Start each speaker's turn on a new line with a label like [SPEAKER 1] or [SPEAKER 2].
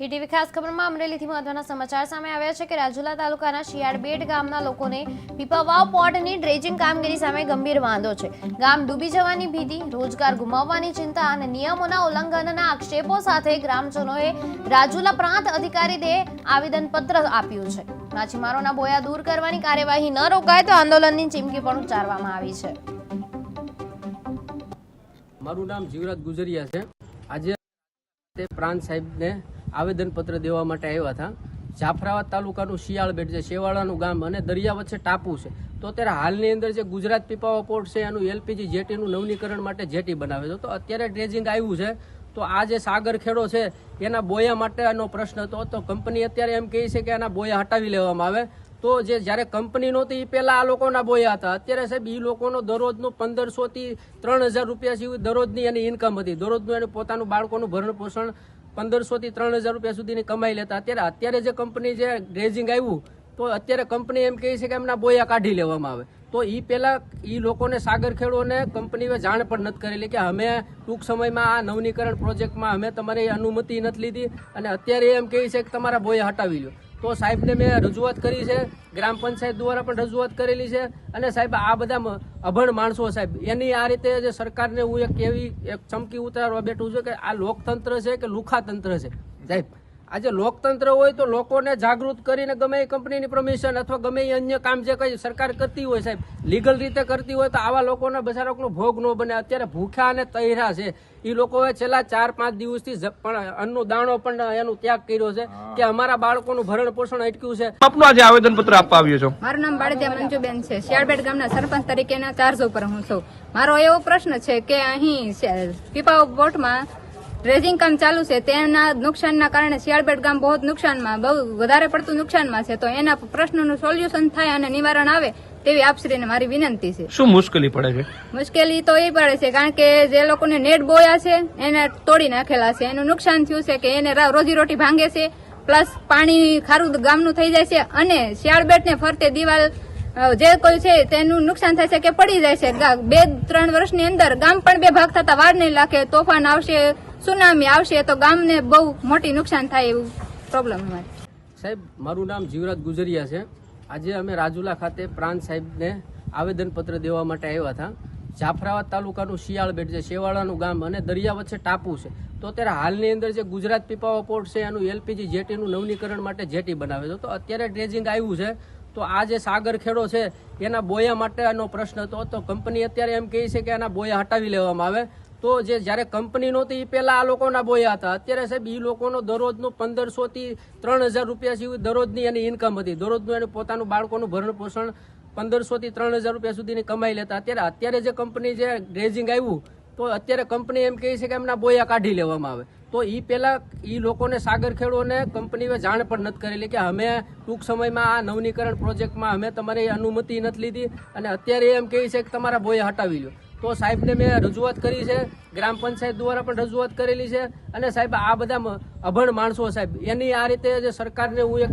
[SPEAKER 1] ટીટીવી ખાસ ખબરમાં અમરેલીથી મહત્વના સમાચાર સામે આવ્યા છે કે રાજુલા તાલુકાના શિયાળબેટ ગામના લોકોને પીપાવાવ પોર્ટની ડ્રેજિંગ કામગીરી સામે ગંભીર વાંધો છે। ગામ ડૂબી જવાની ભીતિ, રોજગાર ગુમાવવાની ચિંતા અને નિયમોના ઉલ્લંઘનના આક્ષેપો સાથે ગ્રામજનોએ રાજુલા પ્રાંત અધિકારીને આવેદનપત્ર આપ્યું છે। માછીમારોના બોયા દૂર કરવાની કાર્યવાહી ન રોકાય તો આંદોલનની ચીમકી પણ ઉચ્ચારવામાં આવી છે।
[SPEAKER 2] મારું નામ જીવરાજ ગુજરિયા છે। આજે પ્રાંત સાહેબને આવેદનપત્ર દેવા માટે આવ્યા હતા। જાફરાબાદ તાલુકાનું શિયાળબેટ છે, શેવાળાનું ગામ અને દરિયા વચ્ચે ટાપુ છે। તો અત્યારે હાલની અંદર જે ગુજરાત પીપાવાવ પોર્ટ છે એનું એલપીજી જેટીનું નવીનીકરણ માટે જેટી બનાવે છે। તો અત્યારે ડ્રેજિંગ આવ્યું છે, તો આ જે સાગર ખેડો છે એના બોયા માટેનો પ્રશ્ન હતો। તો કંપની અત્યારે એમ કહે છે કે એના બોયા હટાવી લેવામાં આવે। તો જે જ્યારે કંપની નહોતી એ પહેલા આ લોકોના બોયા હતા। અત્યારે સાહેબ એ લોકોનો દરરોજનું 1500 થી 3000 રૂપિયા સુધી દરરોજની એની ઇન્કમ હતી। દરરોજનું એને પોતાનું બાળકોનું ભરણ પોષણ 1500 થી 3000 રૂપિયા સુધીની કમાઈ લેતા। અત્યારે જે કંપની જે ડ્રેજિંગ આવ્યું તો અત્યારે કંપની એમ કહે છે કે એમના બોયા કાઢી લેવામાં આવે। તો એ પહેલા એ લોકોને સાગર ખેડોને કંપનીએ જાણ પણ નથી કરેલી કે અમે ટૂંક સમયમાં આ નવીનીકરણ પ્રોજેક્ટમાં અમે તમારી અનુમતિ નથી લીધી અને અત્યારે એમ કહે છે કે તમારા બોયા હટાવી લો। તો સાહેબને મેં રજૂઆત કરી છે, ગ્રામ પંચાયત દ્વારા પણ રજૂઆત કરેલી છે અને સાહેબ આ બધા અભણ માણસો સાહેબ એની આ રીતે જે સરકારને હું એક ચમકી ઉતારવા બેઠું છું કે આ લોકતંત્ર છે કે લુખાતંત્ર છે સાહેબ। આજે લોકતંત્ર હોય તો લોકોને જાગૃત કરીને ગમે એ કંપનીની પરમિશન અથવા ગમે એ અન્ય કામ જે કઈ સરકાર કરતી હોય સાહેબ લીગલ રીતે કરતી હોય તો આવા લોકોના બચારાનો ભોગ ન બને। અત્યારે ભૂખ્યા અને તૈરા છે એ લોકોએ છેલ્લા 4-5 દિવસથી અન્નનો દાણો પણ એનો ત્યાગ કર્યો છે કે અમારા બાળકોનું ભરણ પોષણ અટક્યું છે।
[SPEAKER 3] આપનું આજે આવેદનપત્ર આપવા આવ્યો છો?
[SPEAKER 4] મારું નામ બાળદિયા મંજુબેન છે। શિયાળબેટ ગામના સરપંચ તરીકેના ચાર્જ ઉપર હું છું। મારો એવો પ્રશ્ન છે કે અહીં પીપાવાવ પોર્ટમાં ડ્રેજિંગ કામ ચાલુ છે, તેના નુકસાનના કારણે શિયાળબેટ ગામ બહુ નુકસાનમાં, બહુ વધારે પડતું નુકસાનમાં છે। તો એના પ્રશ્નનું સોલ્યુશન થાય અને નિવારણ આવે તેવી આપશ્રીને મારી વિનંતી છે।
[SPEAKER 3] શું મુશ્કેલી પડે છે?
[SPEAKER 4] મુશ્કેલી તો એ પડે છે કારણ કે જે લોકોને નેટ બોયા છે એને તોડી નાખેલા છે, એનું નુકસાન થયું છે કે એને રોજીરોટી ભાંગે છે, પ્લસ પાણી ખારું ગામનું થઈ જાય છે અને શિયાળબેટને ફરતે દિવાલ જે કોઈ છે તેનું નુકસાન થાય છે કે પડી જાય છે। 2-3 વર્ષની અંદર ગામ પણ બે ભાગ થતા વાર નહીં લાગે। તોફાન આવશે, સુનામી આવશે તો ગામને બહુ મોટી નુકસાન થાય એવું પ્રોબ્લેમ અમારે।
[SPEAKER 2] સાહેબ મારું નામ જીવરાજ ગુજરિયા છે। આજે અમે રાજુલા ખાતે પ્રાંત સાહેબને આવેદનપત્ર દેવા માટે આવ્યા હતા। જાફરાબાદ તાલુકાનું શિયાળબેટ છે, શેવાળાનું ગામ અને દરિયા વચ્ચે ટાપુ છે। તો અત્યારે હાલની અંદર જે ગુજરાત પીપાવાવ પોર્ટ છે એનું એલપીજી જેટીનું નવીનીકરણ માટે જેટી બનાવે છે। તો અત્યારે ડ્રેજિંગ આવ્યું છે, તો આ જે સાગર ખેડો છે એના બોયા માટેનો પ્રશ્ન હતો। તો કંપની અત્યારે એમ કહે છે કે એના બોયા હટાવી લેવામાં આવે। તો જે જ્યારે કંપની નહોતી એ પહેલા આ લોકોના બોયા હતા। અત્યારે સાહેબ એ લોકોનો દરરોજનું 1500 થી 3000 રૂપિયા સુધી દરરોજની એની ઇન્કમ હતી। દરરોજનું એને પોતાનું બાળકોનું ભરણ પોષણ 1500 થી 3000 રૂપિયા સુધીની કમાઈ લેતા। અત્યારે જે કંપની જે ડ્રેજિંગ આવ્યું તો અત્યારે કંપની એમ કહે છે કે એમના બોયા કાઢી લેવામાં આવે। તો એ પહેલા એ લોકોને સાગર ખેડોને કંપનીએ જાણ પણ નથી કરેલી કે અમે ટૂંક સમયમાં આ નવીનીકરણ પ્રોજેક્ટમાં અમે તમારી અનુમતિ નથી લીધી અને અત્યારે એમ કહે છે કે તમારા બોયા હટાવી લો। તો સાહેબને મેં રજૂઆત કરી છે, ગ્રામ પંચાયત દ્વારા પણ રજૂઆત કરેલી છે અને સાહેબ આ બધા અભણ માણસો સાહેબ એની આ રીતે જે સરકારને હું એક